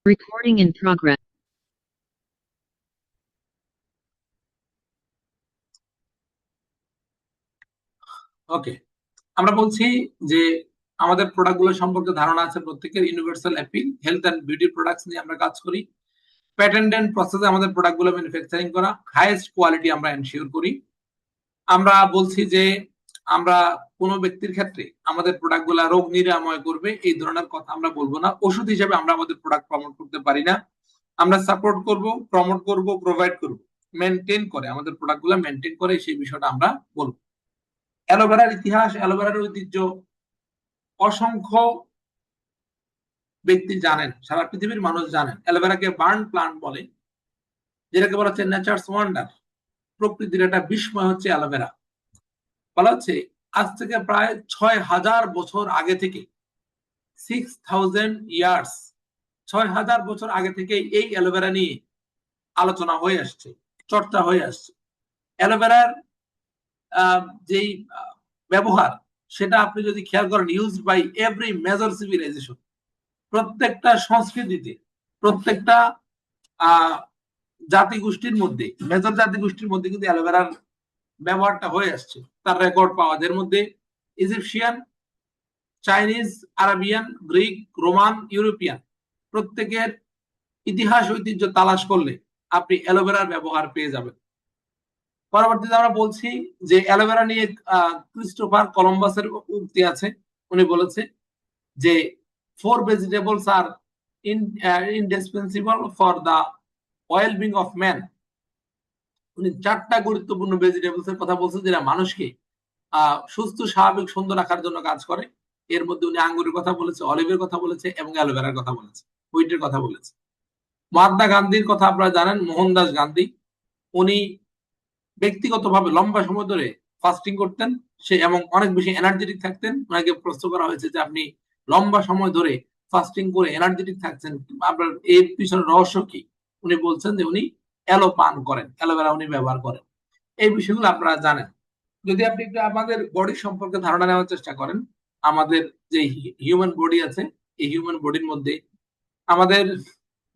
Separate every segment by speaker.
Speaker 1: Recording in progress.
Speaker 2: ওকে, আমরা বলছি যে আমাদের প্রোডাক্টগুলো সম্পর্কে ধারণা আছে প্রত্যেকের। Universal appeal health and beauty products নিয়ে আমরা কাজ করি। প্যাটেন্ট এন্ড প্রসেসে আমাদের প্রোডাক্টগুলো ম্যানুফ্যাকচারিং করা, হাইয়েস্ট কোয়ালিটি আমরা এনশিওর করি। আমরা বলছি যে আমরা কোনো ব্যক্তির ক্ষেত্রে আমাদের প্রোডাক্টগুলো রোগ নিরাময় করবে এই ধরনের কথা আমরা বলবো না। ওষুধ হিসেবে আমরা আমাদের প্রোডাক্ট প্রমোট করতে পারি না। আমরা সাপোর্ট করব, প্রমোট করব, প্রোভাইড করব, মেনটেন করে আমাদের প্রোডাক্টগুলো মেনটেন করে সেই বিষয়টা আমরা বলবো। অ্যালোভেরার ইতিহাস, অ্যালোভেরার ঐতিহ্য অসংখ্য ব্যক্তি জানেন, সারা পৃথিবীর মানুষ জানেন। অ্যালোভেরাকে বার্ন প্লান্ট বলে, যেটাকে বলা হচ্ছে নেচারস ওয়ান্ডার, প্রকৃতির একটা বিস্ময় হচ্ছে অ্যালোভেরা। বলা হচ্ছে আজ থেকে প্রায় ৬,০০০ বছর আগে থেকে, 6,000 ইয়ার্স, ৬,০০০ বছর আগে থেকে এই অ্যালোভেরা নিয়ে আলোচনা হয়ে আসছে, চর্চা হয়ে আসছে। অ্যালোভেরার যেই ব্যবহার, সেটা আপনি যদি খেয়াল করেন, use by every major civilisation, প্রত্যেকটা সংস্কৃতিতে, প্রত্যেকটা জাতিগোষ্ঠীর মধ্যে, মেজর জাতিগোষ্ঠীর মধ্যে কিন্তু অ্যালোভেরার ব্যবহারটা হয়ে আসছে। তার রেকর্ড পাওয়া যায়। এর মধ্যে Egyptian, Chinese, Arabian, Greek, Roman, European প্রত্যেকের ইতিহাস ঐতিহ্য তালাশ করলে আপনি অ্যালোভেরার ব্যবহার পেয়ে যাবেন। পরবর্তীতে আমরা বলছি যে অ্যালোভেরা নিয়ে ক্রিস্টোফার কলম্বাসের উক্তি আছে। উনি বলেছে যে 4 vegetables are indispensable for the well-being of man. উনি 4টা গুরুত্বপূর্ণ ভেজিটেবলস এর কথা বলছেন যেটা মানুষকে সুস্থ, স্বাভাবিক, সুন্দর রাখার জন্য কাজ করে। এর মধ্যে উনি আঙ্গুরের কথা বলেছে, অলিভের কথা বলেছে এবং অ্যালোভেরার কথা বলেছে, হুইটের কথা বলেছে। মহাত্মা গান্ধীর কথা আপনারা জানেন, মোহনদাস গান্ধী। উনি ব্যক্তিগতভাবে লম্বা সময় ধরে ফাস্টিং করতেন সে, এবং অনেক বেশি এনার্জেটিক থাকতেন। ওনাকে প্রশ্ন করা হয়েছে যে আপনি লম্বা সময় ধরে ফাস্টিং করে এনার্জেটিক থাকছেন, আপনার এর পিছনে রহস্য কি? উনি বলছেন যে উনি অ্যালো পান করেন, অ্যালোভেরা উনি ব্যবহার করেন। এই বিষয়গুলো আপনারা জানেন। যদি আপনি একটু আমাদের বডি সম্পর্কে ধারণা নেওয়ার চেষ্টা করেন, আমাদের যে হিউম্যান বডি আছে, এই হিউম্যান বডির মধ্যে আমাদের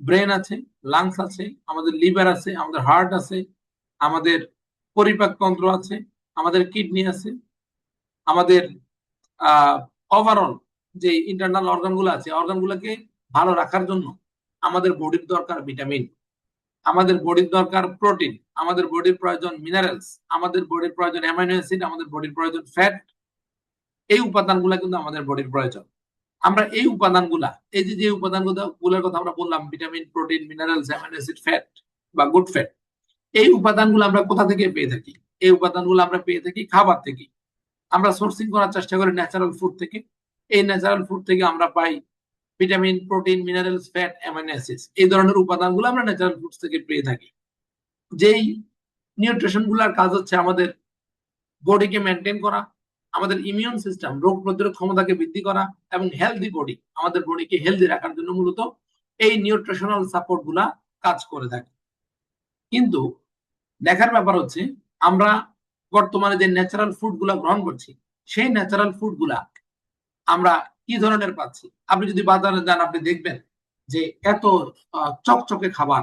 Speaker 2: ব্রেন আছে, লাংস আছে, আমাদের লিভার আছে, আমাদের হার্ট আছে, আমাদের পরিপাক তন্ত্র আছে, আমাদের কিডনি আছে, আমাদের ওভারঅল যে ইন্টারনাল অর্গানগুলো আছে, অর্গানগুলোকে ভালো রাখার জন্য আমাদের বডির দরকার ভিটামিন, আমাদের বডির দরকার প্রোটিন, আমাদের বডির প্রয়োজন মিনারেলস, আমাদের বডির প্রয়োজন অ্যামাইনো অ্যাসিড, আমাদের বডির প্রয়োজন ফ্যাট। এই উপাদানগুলো কিন্তু আমাদের বডির প্রয়োজন। আমরা এই উপাদানগুলা, এই যে উপাদানগুলোর কথা আমরা বললাম, vitamin, protein, minerals, amino acid, fat বা গুড ফ্যাট, এই উপাদানগুলো আমরা কোথা থেকে পেয়ে থাকি? এই উপাদানগুলো আমরা পেয়ে থাকি খাবার থেকে। আমরা সোর্সিং করার চেষ্টা করি ন্যাচারাল ফুড থেকে। এই ন্যাচারাল ফুড থেকে আমরা পাই vitamin, protein, minerals, fat, amino acids. এই ধরনের উপাদানগুলো আমরা ন্যাচারাল ফুড থেকে পেয়ে থাকি। যেই নিউট্রিশন গুলার কাজ হচ্ছে আমাদের বডিকে মেনটেন করা, আমাদের ইমিউন সিস্টেম, রোগ প্রতিরোধ ক্ষমতাকে বৃদ্ধি করা, এবং হেলদি বডি, আমাদের বডিকে হেলদি রাখার জন্য মূলত এই নিউট্রিশনাল সাপোর্ট গুলা কাজ করে থাকে। কিন্তু দেখার ব্যাপার হচ্ছে, আমরা বর্তমানে যে ন্যাচারাল ফুড গুলা গ্রহণ করছি, সেই ন্যাচারাল ফুড গুলা আমরা কি ধরনের পাচ্ছি? আপনি যদি বাজারে যান, আপনি দেখবেন যে এত চকচকে খাবার,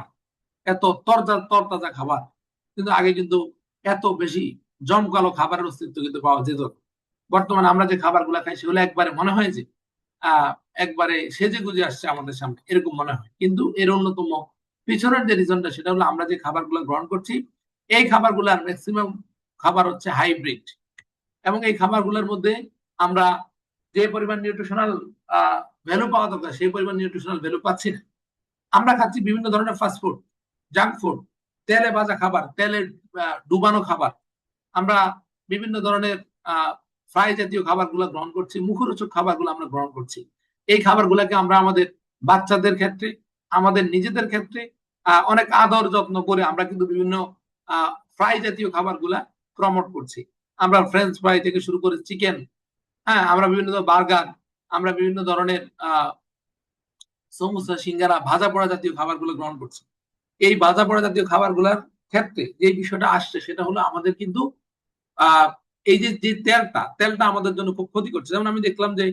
Speaker 2: এত তরতাজা খাবার, কিন্তু আগে কিন্তু এত বেশি জমকালো খাবারের অস্তিত্ব কিন্তু পাওয়া যেত। বর্তমানে আমরা যে খাবারগুলো খাই সেগুলো একবারে মনে হয় যে একবারে সেজে গুজে আসছে আমাদের সামনে, এরকম মনে হয়। কিন্তু এর অন্যতম পিছনের যে রিজনটা, সেটা হলো আমরা যে খাবারগুলো গ্রহণ করছি, এই খাবারগুলোর ম্যাক্সিমাম খাবার হচ্ছে হাইব্রিড, এবং এই খাবারগুলোর মধ্যে আমরা যে পরিমাণ নিউট্রিশনাল ভ্যালু পাওয়া দরকার, সেই পরিমাণ নিউট্রিশনাল ভ্যালু পাচ্ছি না। আমরা খাচ্ছি বিভিন্ন ধরনের ফাস্টফুড, জাঙ্ক ফুড, তেলে ভাজা খাবার, তেলে ডুবানো খাবার। আমরা বিভিন্ন ধরনের ফ্রাই জাতীয় খাবারগুলো গ্রহণ করছি, মুখরোচক খাবারগুলো আমরা গ্রহণ করছি। এই খাবারগুলোকে আমরা আমাদের বাচ্চাদের ক্ষেত্রে, আমাদের নিজেদের ক্ষেত্রে অনেক আদর যত্ন করে আমরা কিন্তু বিভিন্ন ফ্রাই জাতীয় খাবারগুলা প্রমোট করছি। আমরা ফ্রেঞ্চ ফ্রাই থেকে শুরু করে চিকেন, হ্যাঁ, আমরা বিভিন্ন বার্গার, আমরা বিভিন্ন ধরনের সমোসা, সিঙ্গারা, ভাজা পোড়া জাতীয় খাবারগুলো গ্রহণ করছি। এই ভাজা পোড়া জাতীয় খাবারগুলোর ক্ষেত্রে যে বিষয়টা আসছে, সেটা হলো আমাদের কিন্তু এই যে তেলটা আমাদের জন্য খুব ক্ষতি করছে। যেমন আমি দেখলাম যে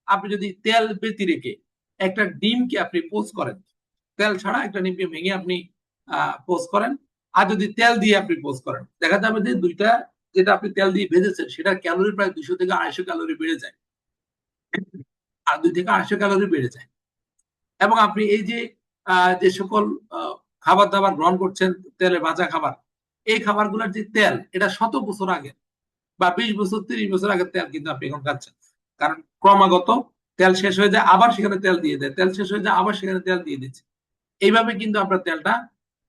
Speaker 2: আপনি যদি তেল বেঁধে রেখে একটা ডিমকে আপনি পোস্ট করেন, তেল ছাড়া একটা ডিমকে ভেঙে আপনি পোস্ট করেন, আর যদি তেল দিয়ে আপনি পোস্ট করেন, দেখা যাবে যে দুইটা যেটা আপনি তেল দিয়ে ভেজেছেন সেটার ক্যালোরি প্রায় 200 থেকে 250 ক্যালোরি বেড়ে যায়, আর 2 থেকে 250 ক্যালোরি বেড়ে যায়। এবং আপনি এই যে যে সকল খাবার দাবার গ্রহণ করছেন, তেলে ভাজা খাবার, এই খাবারগুলোর যে তেল, এটা শত বছর আগে বা 20 বছর 30 বছর আগের তেল কিন্তু আপনি এখন খাচ্ছেন। কারণ ক্রমাগত তেল শেষ হয়ে যায়, আবার সেখানে তেল দিয়ে দেয়, তেল শেষ হয়ে যায়, আবার সেখানে তেল দিয়ে দিচ্ছে। এইভাবে কিন্তু আপনার তেলটা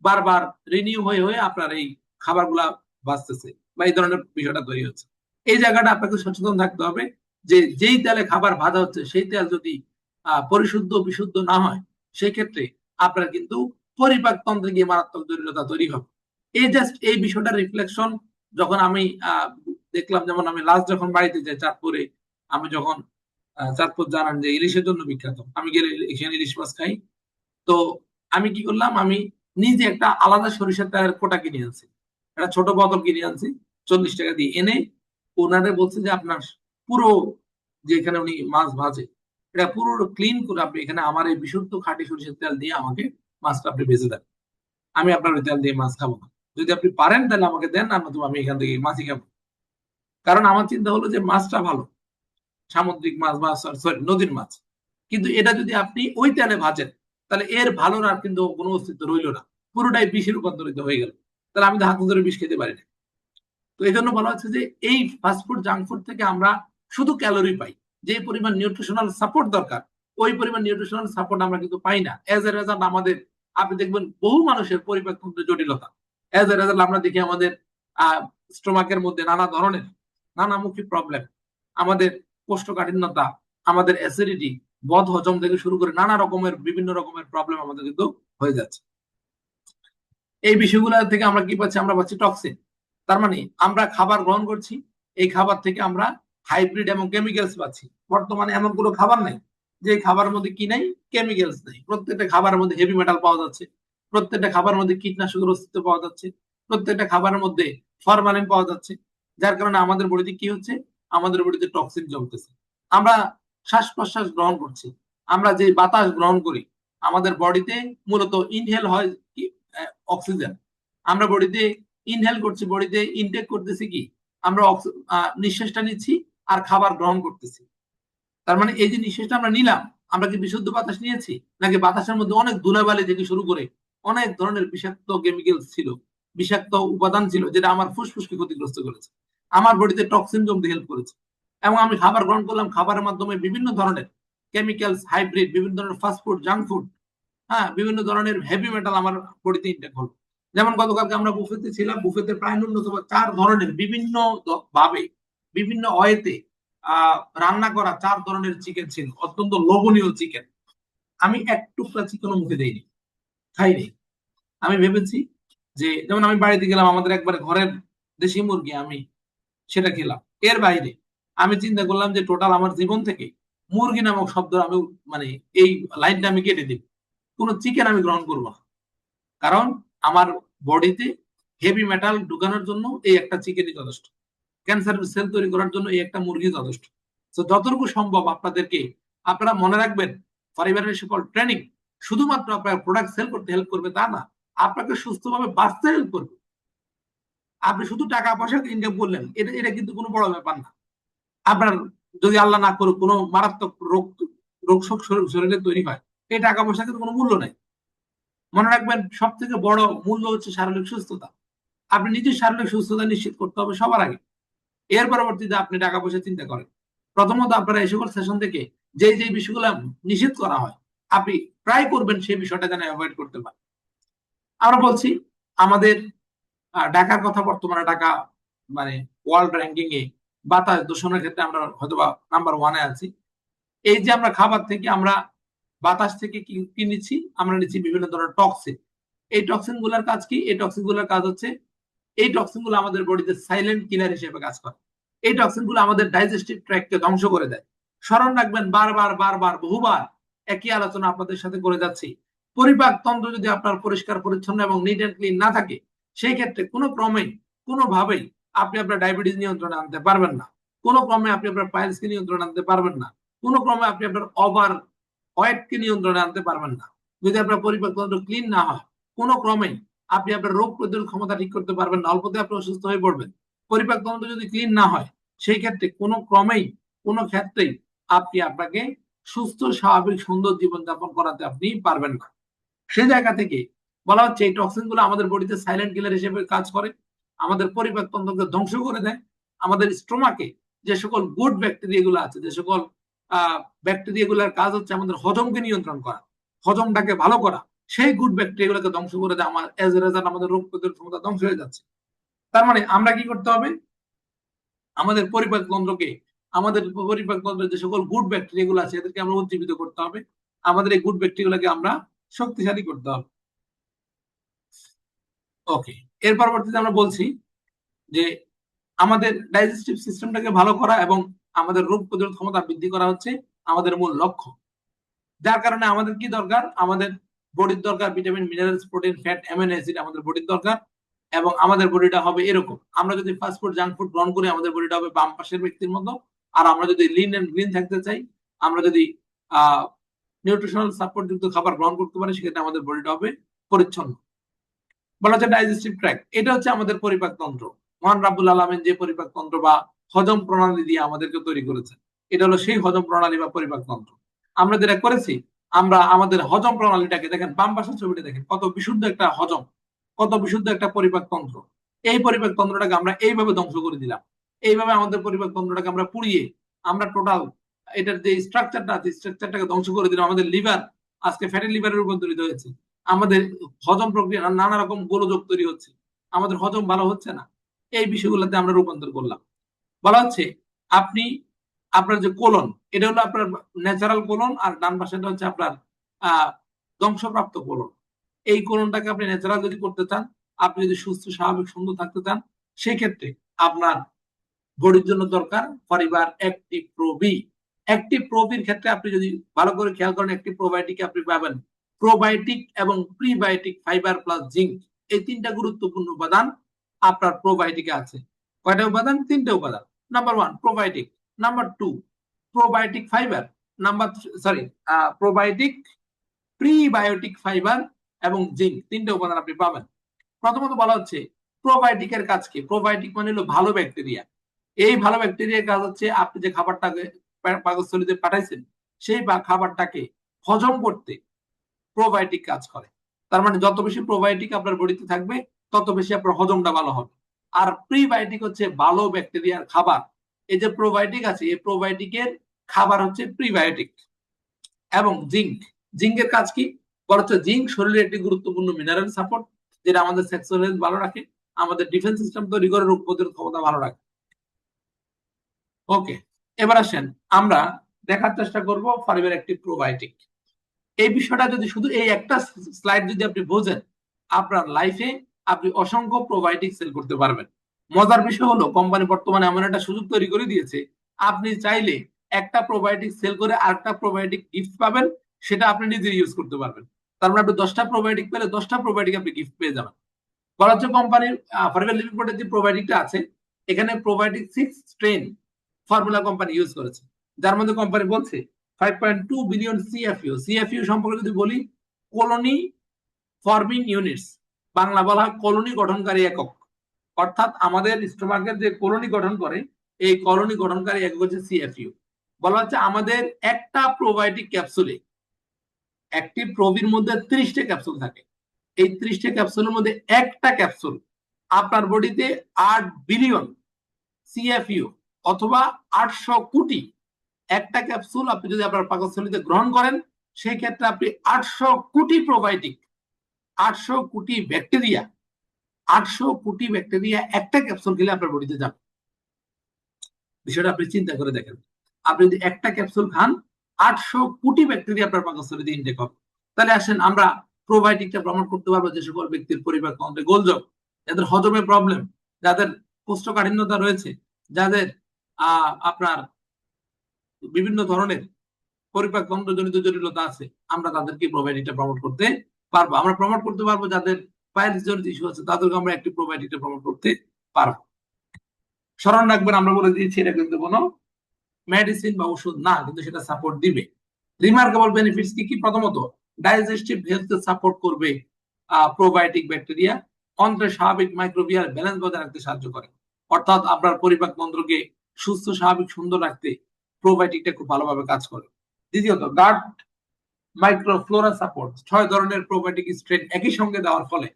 Speaker 2: বারবার রিনিউ হয়ে হয়ে আপনার এই খাবারগুলা বাঁচতেছে বা এই ধরনের বিষয়টা তৈরি হচ্ছে। এই জায়গাটা আপনাকে সচেতন থাকতে হবে যে যেই তেলে খাবার ভাজা হচ্ছে সেই তেল যদি পরিশুদ্ধ বিশুদ্ধ না হয়, সেই ক্ষেত্রে আপনার কিন্তু পরিপাক তন্ত্রে গিয়ে মারাত্মক জটিলতা তৈরি হবে। এই জাস্ট এই বিষয়টা রিফ্লেকশন যখন আমি দেখলাম, যেমন আমি লাস্ট যখন বাড়িতে যাই চাঁদপুরে, আমি যখন চাঁদপুর জানান যে ইলিশের জন্য বিখ্যাত, আমি গেলে এখানে ইলিশ মাছ খাই। তো আমি কি করলাম, আমি নিজে একটা আলাদা সরিষার তেলের কোটা কিনে আনছি, একটা ছোট বোতল কিনে আনছি 40 টাকা দিয়ে, এনে ওনারে বলছে যে আপনার পুরো যে এখানে উনি মাছ ভাজে এটা পুরো ক্লিন করে আপনি এখানে আমার এই বিশুদ্ধ খাঁটি সরিষার তেল দিয়ে আমাকে মাছটা আপনি ভেজে দেন, আমি আপনার ওই তেল দিয়ে মাছ খাবো না, যদি আপনি পারেন তাহলে আমাকে দেন, না তো আমি এখান থেকে মাছই খাবো। কারণ আমার চিন্তা হলো যে মাছটা ভালো, সামুদ্রিক মাছ বা সরি নদীর মাছ, কিন্তু এটা যদি আপনি ওই তেলে ভাজেন তাহলে এর ভালোর আর কিন্তু কোনো অস্তিত্ব রইল না, পুরোটাই বিষে রূপান্তরিত হয়ে গেল, তাহলে আমি তো হাত ধরে বিষ খেতে পারি না। তো এই জন্য বলা হচ্ছে যে এই ফাস্টফুড জাঙ্ক ফুড থেকে আমরা শুধু ক্যালোরি পাই, যে পরিমাণ নিউট্রিশনাল সাপোর্ট দরকার ওই পরিমাণ নিউট্রিশনাল সাপোর্ট আমরা কিন্তু পাই না। এজ এ রেজাল্ট আমাদের, আপনি দেখবেন বহু মানুষের পরিপাকতন্ত্রের জটিলতা, এজ এ রেজাল্ট আমরা দেখি আমাদের স্টোমাকের মধ্যে নানা ধরনের নানামুখী প্রবলেম, আমাদের কোষ্ঠকাঠিন্যতা, আমাদের অ্যাসিডিটি, বদ হজম থেকে শুরু করে নানা রকমের বিভিন্ন রকমের প্রবলেম আমাদের কিন্তু হয়ে যাচ্ছে। এই বিষয়গুলো থেকে আমরা কি পাচ্ছি, আমরা পাচ্ছি টক্সিন। তার মানে আমরা খাবার গ্রহণ করছি, এই খাবার থেকে আমরা হাইব্রিড এবং কেমিক্যালস পাচ্ছি। বর্তমানে এমন কোনো খাবার নাই যে খাবারের মধ্যে কি নাই, কেমিক্যালস নাই। প্রত্যেকটা খাবারের মধ্যে হেভি মেটাল পাওয়া যাচ্ছে, প্রত্যেকটা খাবারের মধ্যে কীটনাশকের অস্তিত্ব পাওয়া যাচ্ছে, প্রত্যেকটা খাবারের মধ্যে ফরমালিন পাওয়া যাচ্ছে, যার কারণে আমাদের বডিতে কি হচ্ছে, আমাদের বডিতে টক্সিন জমতেছে। আমরা শ্বাস প্রশ্বাস গ্রহণ করছি, আমরা যে বাতাস গ্রহণ করি আমাদের বডিতে মূলত ইনহেল হয় কি অক্সিজেন, আমরা বডিতে ইনহেল করছি, বডিতে ইনটেক করতেছি কি, আমরা নিঃশ্বাসটা নিচ্ছি আর খাবার গ্রহণ করতেছি। তার মানে এই যে নিঃশ্বাসটা আমরা নিলাম, আমরা কি বিশুদ্ধ বাতাস নিয়েছি, নাকি বাতাসের মধ্যে অনেক ধুলাবালি থেকে শুরু করে অনেক ধরনের বিষাক্ত কেমিক্যাল ছিল, বিষাক্ত উপাদান ছিল, যেটা আমার ফুসফুসকে ক্ষতিগ্রস্ত করেছে, আমার বডিতে টক্সিন জমতে হেল্প করেছে। এবং আমি খাবার গ্রহণ করলাম, খাবারের মাধ্যমে বিভিন্ন ধরনের কেমিক্যালস, হাইব্রিড, বিভিন্ন ধরনের ফাস্টফুড, জাঙ্ক ফুড, হ্যাঁ, বিভিন্ন ধরনের হেভি মেটাল আমার বডিতে ইনটেক হলো। যেমন গতকালকে আমরা বুফেতে ছিলাম, বুফেতে প্রায় ন্যূনতম 4 ধরনের বিভিন্ন ভাবে, বিভিন্ন ওয়েতে রান্না করা 4 ধরনের চিকেন ছিল, অত্যন্ত লোভনীয় চিকেন। আমি এক টুকরা চিকেনও মুখে দেইনি, খাইনি। আমি ভেবেছি যে যেমন আমি বাড়িতে গেলাম, আমাদের একবারে ঘরের দেশি মুরগি, আমি সেটা খেলাম। এর বাইরে আমি চিন্তা করলাম যে টোটাল আমার জীবন থেকে মুরগি নামক শব্দ আমি, মানে এই লাইনটা আমি কেটে দিই, কোনো চিকেন আমি গ্রহণ করবো না। কারণ আমার বডিতে হেভি মেটাল ঢুকানোর জন্য এই একটা চিকেনই যথেষ্ট, ক্যান্সারের সেল তৈরি করার জন্য এই একটা মুরগি যথেষ্ট। তো যতটুকু সম্ভব আপনাদেরকে, আপনারা মনে রাখবেন, পরিবারের সকল ট্রেনিং শুধুমাত্র আপনার প্রোডাক্ট সেল করতে হেল্প করবে তা না, আপনাকে সুস্থভাবে বাঁচতে হেল্প করবে। আপনি শুধু টাকা পয়সা ইনকাম করলেন, এটা এটা কিন্তু কোনো বড় ব্যাপার না। আপনার যদি আল্লাহ না করুক কোনো মারাত্মক রোগ রোগ শোক শরীরে তৈরি হয়, এই টাকা পয়সা কিন্তু কোনো মূল্য নাই। মনে রাখবেন, সব থেকে বড় মূল্য হচ্ছে শারীরিক সুস্থতা। আপনি নিজের শারীরিক সুস্থতা নিশ্চিত করতে হবে সবার আগে, এর পরবর্তীতে আপনি টাকা পয়সা চিন্তা করেন। প্রথমত আপনারা এই সকল সেশন থেকে যে যে বিষয়গুলো নিষেধ করা হয় আপনি ট্রাই করবেন সেই বিষয়টা যেন অ্যাভয়েড করতে পারেন। আমরা বলছি আমাদের ঢাকার কথা, বর্তমানে ঢাকা মানে ওয়ার্ল্ড র্যাঙ্কিং এ বাতাস দূষণের ক্ষেত্রে আমরা হয়তো নাম্বার 1-এ আছি। এই যে আমরা খাবার থেকে, আমরা বাতাস থেকে কি নিচ্ছি, আমরা নিচ্ছি বিভিন্ন ধরনের টক্সিন। এই টক্সিন গুলার কাজ কি, এই টক্সিন গুলার কাজ হচ্ছে, এই টক্সিন গুলো আমাদের বডিতে সাইলেন্ট কিলার হিসেবে কাজ করে। এই টক্সিন গুলো আমাদের ডাইজেস্টিভ ট্র্যাক্টকে ধ্বংস করে দেয়। স্মরণ রাখবেন, বারবার বারবার বহুবার একই আলোচনা আপনাদের সাথে করে যাচ্ছি, পরিপাক তন্ত্র যদি আপনার পরিষ্কার পরিচ্ছন্ন এবং নিট এন্ড ক্লিন না থাকে, সেই ক্ষেত্রে কোনো ক্রমে কোনোভাবেই আপনি আপনার ডায়াবেটিস নিয়ন্ত্রণে আনতে পারবেন না, কোনো ক্রমে আপনি আপনার পাইলসকে নিয়ন্ত্রণে আনতে পারবেন না, কোনো ক্রমে আপনি আপনার ওভার ওয়েটকে নিয়ন্ত্রণে আনতে পারবেন না। যদি আপনার পরিপাকতন্ত্র ক্লিন না হয়, কোনো ক্রমেই আপনি আপনার রোগ প্রতিরোধ ক্ষমতা ঠিক করতে পারবেন না, অল্পতে আপনি অসুস্থ হয়ে পড়বেন। পরিপাকতন্ত্র যদি ক্লিন না হয়, সেই ক্ষেত্রে কোনো ক্রমেই কোনো ক্ষেত্রেই আপনি আপনাকে সুস্থ স্বাভাবিক সুন্দর জীবনযাপন করাতে আপনি পারবেন না। সে জায়গা থেকে বলা হচ্ছে এই টক্সিন গুলো আমাদের বডিতে সাইলেন্ট কিলার হিসেবে কাজ করে, আমাদের পরিপাকতন্ত্রকে ধ্বংস করে দেয়। আমাদের স্টোমাকে যে সকল গুড ব্যাকটেরিয়া গুলো আছে, যে সকল ব্যাকটেরিয়া গুলোর কাজ হচ্ছে আমাদের হজমকে নিয়ন্ত্রণ করা, হজমটাকে ভালো করা, সেই গুড ব্যাকটেরিয়া গুলোকে ধ্বংস করে দেয়। আমার এজ এ রেজাল্ট আমাদের রোগ প্রতিরোধ ক্ষমতা ধ্বংস হয়ে যাচ্ছে। তার মানে আমরা কি করতে হবে? আমাদের পরিপাকতন্ত্রকে, আমাদের পরিপাকতন্ত্রের যে সকল গুড ব্যাকটেরিয়া গুলো আছে এদেরকে আমরা উজ্জীবিত করতে হবে, আমাদের এই গুড ব্যাকটেরিয়া গুলোকে আমরা শক্তিশালী করতে হবে। ওকে, এর পরবর্তীতে আমরা বলছি যে আমাদের ডাইজেস্টিভ সিস্টেমটাকে ভালো করা এবং আমাদের রোগ প্রতিরোধ ক্ষমতা বৃদ্ধি করা হচ্ছে আমাদের মূল লক্ষ্য। যার কারণে আমাদের কি দরকার? আমাদের বডির দরকার vitamin, minerals, protein, fat, amino acid আমাদের বডির দরকার। এবং আমাদের বডিটা হবে এরকম, আমরা যদি ফাস্ট ফুড জাঙ্ক ফুড গ্রহণ করি আমাদের বডিটা হবে বাম পাশের ব্যক্তির মতো। আর আমরা যদি লিন এন্ড গ্রিন থাকতে চাই, আমরা যদি নিউট্রিশনাল সাপোর্ট যুক্ত খাবার গ্রহণ করতে পারি, সেক্ষেত্রে আমাদের বডিটা হবে পরিচ্ছন্ন। বলা হচ্ছে ডাইজেস্টিভ ট্র্যাক্ট, এটা হচ্ছে আমাদের পরিপাকতন্ত্র। মহান রাব্বুল আলামিন যে পরিপাকতন্ত্র বা হজম প্রণালী দিয়ে আমাদেরকে তৈরি করেছেন, এটা হলো সেই হজম প্রণালী বা পরিপাকতন্ত্র। আমরা যেটা করেছি, আমরা আমাদের হজম প্রণালীটাকে দেখেন, বাম পাশের ছবিটা দেখেন, কত বিশুদ্ধ একটা হজম, কত বিশুদ্ধ একটা পরিপাকতন্ত্র। এই পরিপাকতন্ত্রটাকে আমরা এইভাবে ধ্বংস করে দিলাম। এইভাবে আমাদের পরিপাকতন্ত্রটাকে আমরা পুড়িয়ে আমরা টোটাল এটার যে স্ট্রাকচারটা আছে স্ট্রাকচারটাকে ধ্বংস করে দিলাম। আমাদের লিভার আজকে ফ্যাটি লিভারের রূপান্তরিত হয়েছে। আমাদের হজম প্রক্রিয়া নানা রকম গোলযোগ তৈরি হচ্ছে, আমাদের হজম ভালো হচ্ছে না। এই বিষয়গুলোতে আমরা রূপান্তর করলাম। বলা হচ্ছে আপনি আপনার যে কোলন, এটা হলো আপনার ন্যাচারাল কোলন, আর ডান পাশেটা হচ্ছে আপনার ধ্বংসপ্রাপ্ত কোলন। এই কোলনটাকে আপনি ন্যাচারাল যদি করতে চান, আপনি যদি সুস্থ স্বাভাবিক সুন্দর থাকতে চান, সেই ক্ষেত্রে আপনার বডির জন্য দরকার fibre active pro B. Active প্রোবির ক্ষেত্রে আপনি যদি ভালো করে খেয়াল করেন, অ্যাক্টিভ প্রোবায়োটিক আপনি পাবেন প্রোবায়োটিক এবং প্রিবায়োটিক ফাইবার প্লাস জিঙ্ক, এই তিনটা গুরুত্বপূর্ণ উপাদান আপনার প্রোবায়োটিকে আছে। কয়টা উপাদান? তিনটা উপাদান। Number one probiotic, number two probiotic fibre, number sorry probiotic prebiotic fibre এবং জিঙ্ক, তিনটা উপাদান আপনি পাবেন। প্রথমত বলা হচ্ছে প্রোবায়োটিকের কাজ কি? প্রোবায়োটিক মানে হলো ভালো ব্যাকটেরিয়া। এই ভালো ব্যাকটেরিয়ার কাজ হচ্ছে আপনি যে খাবারটাকে পাকস্থলীতে পাঠাইছেন, সেই খাবারটাকে হজম করতে প্রোবায়োটিক কাজ করে। তার মানে যত বেশি প্রোবায়োটিক আপনার বডিতে থাকবে, তত বেশি আপনার হজমটা ভালো হবে। আর প্রিবায়োটিক হচ্ছে ভালো ব্যাকটেরিয়ার খাবার। এই যে প্রোবায়োটিক আছে, এই প্রোবায়োটিকের খাবার হচ্ছে প্রিবায়োটিক। এবং জিঙ্ক, জিঙ্কের কাজ কি? বলা হচ্ছে জিঙ্ক শরীরের একটি গুরুত্বপূর্ণ মিনারেল সাপোর্ট, যেটা আমাদের সেক্সুয়াল হেলথ ভালো রাখে, আমাদের ডিফেন্স সিস্টেম তৈরি করে, রোগ প্রতিরোধ ক্ষমতা ভালো রাখে। ওকে, এবার আসেন আমরা দেখার চেষ্টা করব ফাইবার অ্যাক্টিভ প্রোবায়োটিক। এই বিষয়টা যদি শুধু এই একটা স্লাইড যদি আপনি বোঝেন, আপনার লাইফে আপনি অসংখ্য প্রোবায়োটিক সেল করতে পারবেন। মজার বিষয় হলো কোম্পানি বর্তমানে এমন একটা সুযোগ তৈরি করে দিয়েছে, আপনি চাইলে একটা প্রোবায়োটিক সেল করে আরেকটা প্রোবায়োটিক গিফট পাবেন, সেটা আপনি নিজে ইউজ করতে পারবেন। তার মানে আপনি 10টা প্রোবায়োটিক পেলে 10টা প্রোবায়োটিক আপনি গিফট পেয়ে যাবেন। বলা হচ্ছে কোম্পানির ফরওয়ার্ড লিমিটেড যে প্রোবায়োটিকটা আছে, এখানে probiotic 6 strain formula company use করেছে, যার মধ্যে কোম্পানি বলছে 5.2 বিলিয়ন সিএফইউ। সিএফইউ সম্পর্কে যদি বলি, কলোনি ফর্মিং ইউনিটস, বাংলা বলা হয় কলোনি গঠনকারী একক। অর্থাৎ আমাদের স্টোমাকের যে কলোনি গঠন করে, এই কলোনি গঠনকারী একক হচ্ছে সিএফইউ। বলা হচ্ছে আমাদের একটা প্রোবায়োটিক ক্যাপসুলে, একটি প্রোবির মধ্যে 30টা ক্যাপসুল থাকে। এই 30টা ক্যাপসুলের মধ্যে একটা ক্যাপসুল আপনার বডিতে 8 বিলিয়ন সিএফইউ অথবা 800 কোটি, একটা ক্যাপসুল আপনি যদি আপনার পাকস্থলীতে গ্রহণ করেন, সেই ক্ষেত্রে আপনি 800 কোটি প্রোবায়োটিক, 800 কোটি ব্যাকটেরিয়া, 800 কোটি ব্যাকটেরিয়া একটা ক্যাপসুল খেলে আপনার বডিতে যাবে। বিষয়টা আপনি চিন্তা করে দেখেন, আপনি যদি একটা ক্যাপসুল খান, 800 কোটি ব্যাকটেরিয়া আপনার পাকস্থলীতে ইনটেক হবে। তাহলে আসেন আমরা প্রোবায়োটিকটা প্রমোট করতে পারবো যে সকল ব্যক্তির পরিপাকতন্ত্রে গোলযোগ, যাদের হজমে প্রবলেম, যাদের কোষ্ঠকাঠিন্যতা রয়েছে, যাদের আপনার বিভিন্ন ধরনের পরিপাকতন্ত্রজনিত জটিলতা আছে, আমরা তাদেরকে প্রোবায়োটিকটা প্রমোট করতে পারবো। আমরা প্রমোট করতে পারবো যাদের পাইলস জনিত ইস্যু আছে, তাদেরকে আমরা একটি প্রোবায়োটিকটা প্রমোট করতে পারবো। স্মরণ রাখবেন, আমরা বলে দিয়েছি এটা কিন্তু কোনো মেডিসিন বা ওষুধ না, কিন্তু সেটা সাপোর্ট দিবে। রিমার্কেবল বেনিফিটস কি কি? প্রথমত ডাইজেস্টিভ হেলথকে সাপোর্ট করবে প্রোবায়োটিক ব্যাকটেরিয়া, অন্ত্রের স্বাভাবিক মাইক্রোবিয়াল ব্যালেন্স বজায় রাখতে সাহায্য করে। অর্থাৎ আপনার পরিপাক তন্ত্রকে সুস্থ স্বাভাবিক সুন্দর রাখতে প্রোবায়োটিকটা খুব ভালোভাবে কাজ করে। দ্বিতীয়ত, গাট মাইক্রোফ্লোরা সাপোর্ট। 6 ধরনের প্রোবায়োটিক স্ট্রেন একই সঙ্গে দেওয়ার ফলে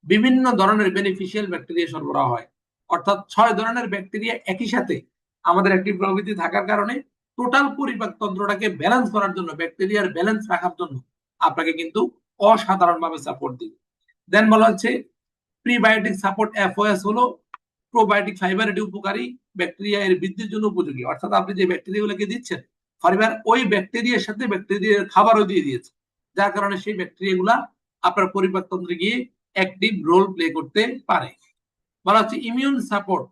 Speaker 2: বিভিন্ন ধরনের বেনিফিশিয়াল ব্যাকটেরিয়া সরবরাহ হয়। অর্থাৎ 6 ধরনের ব্যাকটেরিয়া একই সাথে আমাদের একটি প্রবৃত্তি থাকার কারণে টোটাল পরিপাক তন্ত্রটাকে ব্যালেন্স করার জন্য, ব্যাকটেরিয়ার ব্যালেন্স রাখার জন্য আপনাকে কিন্তু অসাধারণভাবে সাপোর্ট দিবে। দেন বলা হচ্ছে প্রিবায়োটিক সাপোর্ট। এফওএস হলো প্রোবায়োটিক ফাইবার, এটি উপকারী ব্যাকটেরিয়া এর বৃদ্ধির জন্য উপযোগী। অর্থাৎ আপনি যে ব্যাকটেরিয়াগুলোকে দিচ্ছেন, ফাইবার ওই ব্যাকটেরিয়ার সাথে ব্যাকটেরিয়ার খাবারও দিয়ে দিয়েছে, যার কারণে সেই ব্যাকটেরিয়াগুলা আপনার পরিপাক তন্ত্রে গিয়ে অ্যাক্টিভ রোল প্লে করতে পারে। বলা হচ্ছে ইমিউন সাপোর্ট।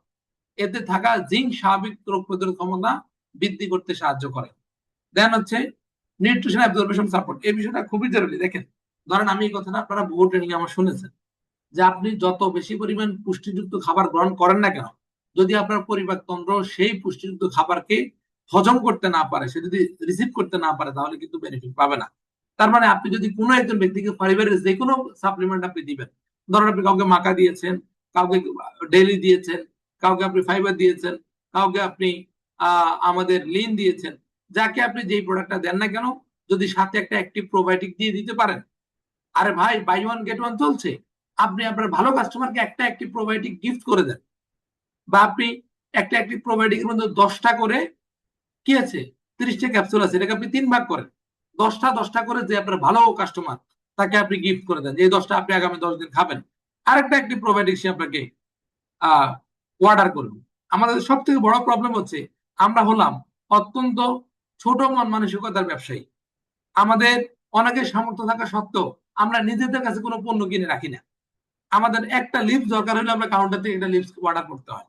Speaker 2: এতে থাকা জিঙ্ক স্বাভাবিক রোগ প্রতিরোধ ক্ষমতা বৃদ্ধি করতে সাহায্য করে। দেন হচ্ছে নিউট্রিশন অ্যাবজর্বেশন সাপোর্ট। এই বিষয়টা খুবই জরুরি। দেখেন, ধরেন আমি এই কথাটা আপনারা বহু ট্রেনিং আমার শুনেছেন যে আপনি যত বেশি পরিমাণ পুষ্টিযুক্ত খাবার গ্রহণ করেন না কেন, যদি আপনার পরিপাক তন্ত্র সেই পুষ্টিযুক্ত খাবারকে হজম করতে না পারে, সে যদি রিসিভ করতে না পারে, তাহলে কিন্তু বেনিফিট পাবে না। তার মানে আপনি যদি কোনো একজন ব্যক্তিকে ফাইবারের যে কোনো সাপ্লিমেন্ট আপনি দিবেন, ধরেন আপনি কাউকে মাকা দিয়েছেন, কাউকে ডেইলি দিয়েছেন, কাউকে আপনি ফাইবার দিয়েছেন, কাউকে আপনি আমাদের লিন দিয়েছেন, যাকে আপনি যেই প্রোডাক্টটা দেন না কেন, যদি সাথে একটা অ্যাক্টিভ প্রোবায়োটিক দিয়ে দিতে পারেন, আরে ভাই বাই ওয়ান গেট ওয়ান চলছে, আপনি আপনার ভালো কাস্টমারকে একটা অ্যাক্টিভ প্রোবায়োটিক গিফট করে দেন, বা আপনি একটা অ্যাক্টিভ প্রোবায়োটিকের মধ্যে 10টা করে কি আছে, 30টা ক্যাপসুল আছে, এটাকে আপনি 3 ভাগ করেন, 10টা করে যে আপনার ভালো কাস্টমার তাকে আপনি গিফট করে দেন, এই 10টা আপনি আগামী 10 দিন খাবেন, আরেকটা অ্যাক্টিভ প্রোবায়োটিক সে আপনাকে অর্ডার করবে। আমাদের সব থেকে বড় প্রবলেম হচ্ছে আমরা হলাম অত্যন্ত ছোট মন মানসিকতার ব্যবসায়ী। আমাদের অনেকের সামর্থ্য থাকা সত্ত্বেও আমরা নিজেদের কাছে কোনো পণ্য কিনে রাখি না। আমাদের একটা লিপস দরকার হলে আমরা কাউন্টার থেকে একটা লিপস অর্ডার করতে হয়।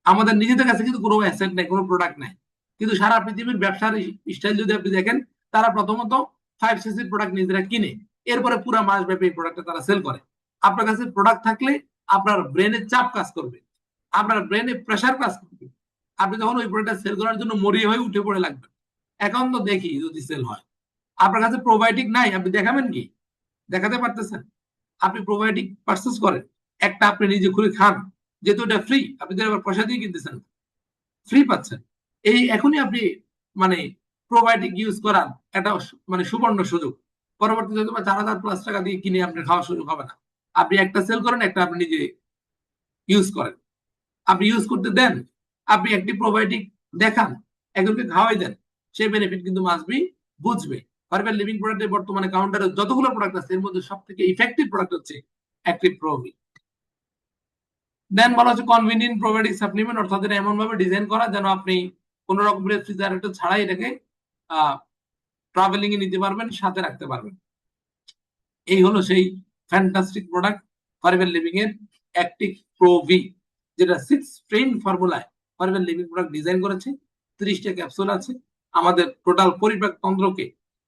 Speaker 2: আমাদের নিজেদের কাছে কিন্তু কোনো অ্যাসেট নেই, কোনো প্রোডাক্ট নাই। কিন্তু সারা পৃথিবীর ব্যবসার স্টাইল যদি আপনি দেখেন, তারা প্রথমত 5cc প্রোডাক্ট নিজেরা কিনে, এরপরে পুরো মাস ব্যাপী এই প্রোডাক্টটা তারা সেল করে। আপনার কাছে প্রোডাক্ট থাকলে আপনার ব্রেনে চাপ কাজ করবে, আপনার ব্রেনে প্রেসার কাজ করবে, আপনি যখন ওই প্রোডাক্টটা সেল করার জন্য মরিয়া হয়ে উঠে পড়ে লাগবে। এখন তো দেখি যদি সেল হয়, আপনার কাছে প্রোবায়োটিক নাই, আপনি দেখাবেন কি? দেখাতে পারতেছেন? আপনি প্রোবায়োটিক পারচেজ করেন, একটা আপনি নিজে খুলে খান, যেহেতু এটা ফ্রি, আপনি তো আবার পয়সা দিয়ে কিনতেছেন, ফ্রি পাচ্ছেন। এই এখনই আপনি মানে প্রোবায়োটিক ইউজ করার একটা মানে সুবর্ণ সুযোগ। পরবর্তীতে হয়তো 4,000+ টাকা দিয়ে কিনে আপনি খাওয়ার সুযোগ হবে না। আপনি একটা সেল করেন, একটা আপনি নিজে ইউজ করেন, আপনি ইউজ করতে দেন, আপনি একটি প্রোবায়োটিক দেখান, একজনকে খাওয়াই দেন, সেই বেনিফিট কিন্তু মাসবি বুঝবে। হার্বাল লিভিং প্রোডাক্টের বর্তমানে কাউন্টারে যতগুলো প্রোডাক্ট আছে, এর মধ্যে সব থেকে ইফেক্টিভ প্রোডাক্ট হচ্ছে অ্যাক্টিভ প্রোবি। দেন বলা হচ্ছে কনভিনিয়েন্ট প্রোবায়োটিক সাপ্লিমেন্ট। অর্থাৎ এটা এমন ভাবে ডিজাইন করা যেন আপনি কোন রকম রেফ্রিজারেটর ছাড়াই এটাকে ট্রাভেলিং এ নিতে পারবেন, সাথে রাখতে পারবেন। এই হলো সেই ফ্যান্টাস্টিক প্রোডাক্ট হার্বাল লিভিং এর অ্যাক্টিভ প্রোভি, যেটা 6 স্ট্রেন ফর্মুলায় হার্বাল লিভিং প্রোডাক্ট ডিজাইন করেছে। 30টা ক্যাপসুল আছে, আমাদের টোটাল পরিপাক তন্ত্রকে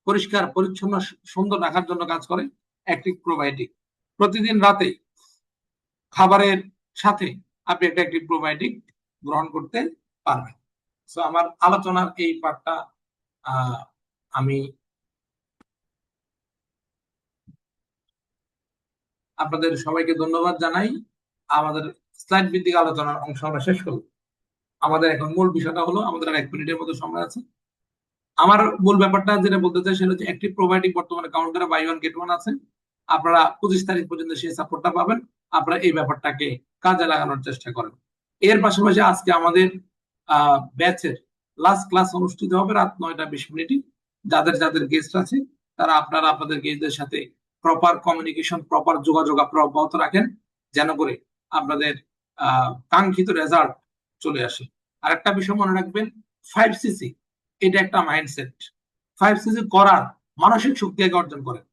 Speaker 2: পরিষ্কার পরিচ্ছন্ন সুন্দর রাখার জন্য কাজ করে অ্যাক্টিভ প্রোবায়োটিক। প্রতিদিন রাতে খাবারের সাথে আপনি একটা অ্যাক্টিভ প্রোবায়োটিক গ্রহণ করতে পারবেন। সো আমার আলোচনার এই পার্টটা আমি আপনাদের সবাইকে ধন্যবাদ জানাই। আমাদের স্লাইড ভিত্তিক আলোচনার অংশ আমরা শেষ করব। আমাদের এখন মূল বিষয়টা হলো, আমাদের আর 1 মিনিটের মতো সময় আছে। আমার মূল ব্যাপারটা যেটা বলতে চাই সেটা হচ্ছে অ্যাক্টিভ প্রোবায়োটিক বর্তমানে কাউন্টারে বাই ওয়ান গেট ওয়ান আছে। আপনারা 25 তারিখ পর্যন্ত সেই সাপোর্টটা পাবেন। আপনারা এই ব্যাপারটাকে কাজে লাগানোর চেষ্টা করেন। এর পাশাপাশি আজকে আমাদের ব্যাচের লাস্ট ক্লাস অনুষ্ঠিত হবে রাত 9:20 যাদের যাদের গেস্ট আছে তারা আপনারা আপনাদের গেস্টদের সাথে প্রপার কমিউনিকেশন, প্রপার যোগাযোগ আপনারা অব্যাহত রাখেন, যেন করে আপনাদের কাঙ্ক্ষিত রেজাল্ট চলে আসে। আর একটা বিষয় মনে রাখবেন, 5cc এটা একটা মাইন্ডসেট। 5cc করার মানসিক শক্তি আগে অর্জন করেন।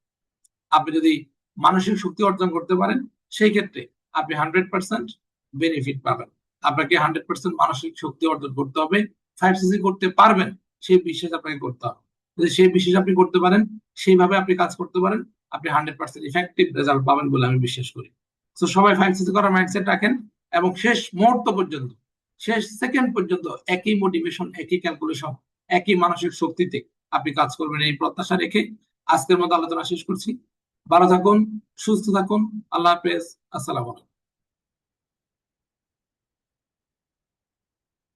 Speaker 2: আপনি যদি মানসিক শক্তি অর্জন করতে পারেন, সেই ক্ষেত্রে আপনি 100% বেনিফিট পাবেন। আপনাকে 100% মানসিক শক্তি অর্জন করতে হবে। 5cc করতে পারবেন সেই বিশ্বাস আপনাকে করতে হবে। যদি সেই বিশ্বাস আপনি করতে পারেন, সেইভাবে আপনি কাজ করতে পারেন, আপনি 100% ইফেক্টিভ রেজাল্ট পাবেন বলে আমি বিশ্বাস করি। তো সবাই 5cc করার মাইন্ডসেট রাখেন এবং শেষ মুহূর্ত পর্যন্ত, শেষ সেকেন্ড পর্যন্ত একই মোটিভেশন, একই ক্যালকুলেশন, একই মানসিক শক্তিতে আপনি কাজ করবেন, এই প্রত্যাশা রেখে আজকের মতো আলোচনা শেষ করছি। ভালো থাকুন, সুস্থ থাকুন। আল্লাহ হাফেজ। আসসালামু আলাইকুম।